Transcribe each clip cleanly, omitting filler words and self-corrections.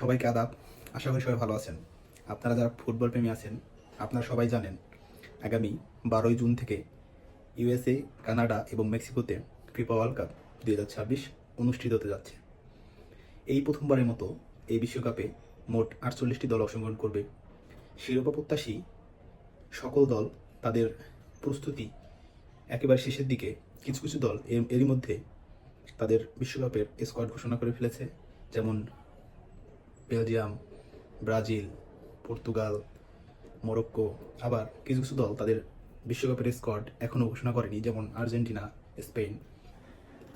সবাইকে আদাব। আশা করি সবাই ভালো আছেন। আপনারা যারা ফুটবল প্রেমী আছেন, আপনারা সবাই জানেন আগামী 12ই জুন থেকে ইউএসএ, কানাডা এবং মেক্সিকোতে ফিফা ওয়ার্ল্ড কাপ 2026 অনুষ্ঠিত হতে যাচ্ছে। এই প্রথমবারের মতো এই বিশ্বকাপে মোট 48টি দল অংশগ্রহণ করবে। শিরোপা প্রত্যাশী সকল দল তাদের প্রস্তুতি একেবারে শেষের দিকে। কিছু কিছু দল এরই মধ্যে তাদের বিশ্বকাপের স্কোয়াড ঘোষণা করে ফেলেছে, যেমন বেলজিয়াম, ব্রাজিল, পর্তুগাল, মরক্কো। আবার কিছু কিছু দল তাদের বিশ্বকাপের স্কোয়াড এখনও ঘোষণা করেনি, যেমন আর্জেন্টিনা, স্পেন।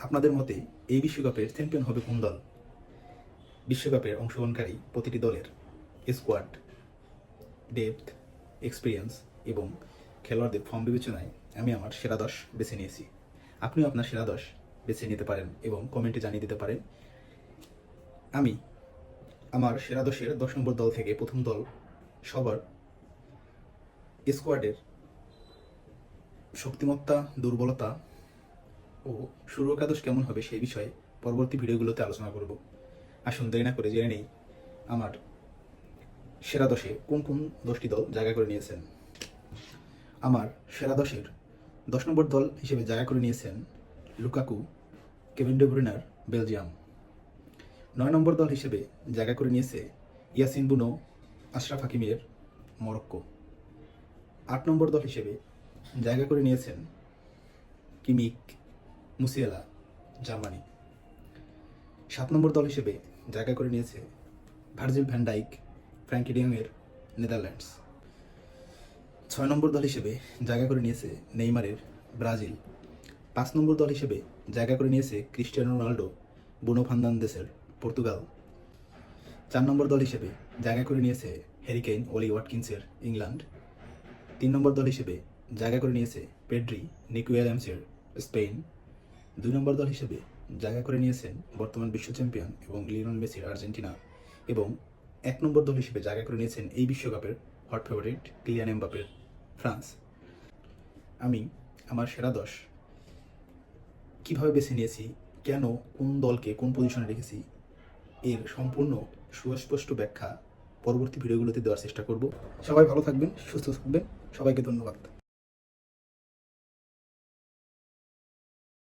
আপনাদের মতে এই বিশ্বকাপের চ্যাম্পিয়ন হবে কোন দল? বিশ্বকাপের অংশগ্রহণকারী প্রতিটি দলের স্কোয়াড, ডেপথ, এক্সপিরিয়েন্স এবং খেলোয়াড়দের ফর্ম বিবেচনায় আমি আমার সেরা 10 বেছে নিয়েছি। আপনিও আপনার সেরা 10 বেছে নিতে পারেন এবং কমেন্টে জানিয়ে দিতে পারেন। আমি আমার সেরা 10 নম্বর দল থেকে প্রথম দল সবার স্কোয়াডের শক্তিমত্তা, দুর্বলতা ও শুরু একাদশ কেমন হবে সেই বিষয়ে পরবর্তী ভিডিওগুলোতে আলোচনা করব। আসুন দেরি না করে জেনে নেই আমার সেরা 10-এ কোন কোন 10টি দল জায়গা করে নিয়েছেন। আমার সেরা 10 নম্বর দল হিসেবে জায়গা করে নিয়েছেন লুকাকু, কেভিন ডে ব্রুইনার, বেলজিয়াম। 9 নম্বর দল হিসেবে জায়গা করে নিয়েছে ইয়াসিন বুনো, আশরাফ হাকিমের, মরক্কো। 8 নম্বর দল হিসেবে জায়গা করে নিয়েছেন কিমিক, মুসিয়ালা, জার্মানি। 7 নম্বর দল হিসেবে জায়গা করে নিয়েছে ভার্জিল ভ্যান ডাইক, ফ্র্যাঙ্কি ডিয়ংয়ের, নেদারল্যান্ডস। 6 নম্বর দল হিসেবে জায়গা করে নিয়েছে নেইমারের, ব্রাজিল। 5 নম্বর দল হিসেবে জায়গা করে নিয়েছে ক্রিস্টিয়ানো রোনাল্ডো, বুনো ফার্নান্দেসের, পর্তুগাল। 4 নম্বর দল হিসেবে জায়গা করে নিয়েছে হ্যারি কেইন, ওলি ওয়াটকিন্সের, ইংল্যান্ড। 3 নম্বর দল হিসেবে জায়গা করে নিয়েছে পেড্রি, নিকো উইলিয়ামসের, স্পেন। 2 নম্বর দল হিসেবে জায়গা করে নিয়েছেন বর্তমান বিশ্ব চ্যাম্পিয়ন এবং লিওনেল মেসির, আর্জেন্টিনা। এবং 1 নম্বর দল হিসেবে জায়গা করে নিয়েছেন এই বিশ্বকাপের হট ফেভারিট কিলিয়ান এমবাপ্পের, ফ্রান্স। আমি আমার সেরা 10 কীভাবে বেছে নিয়েছি, কেন কোন দলকে কোন পজিশনে রেখেছি, এর সম্পূর্ণ সুস্পষ্ট ব্যাখ্যা পরবর্তী ভিডিওগুলোতে দেওয়ার চেষ্টা করব। সবাই ভালো থাকবেন, সুস্থ থাকবেন। সবাইকে ধন্যবাদ।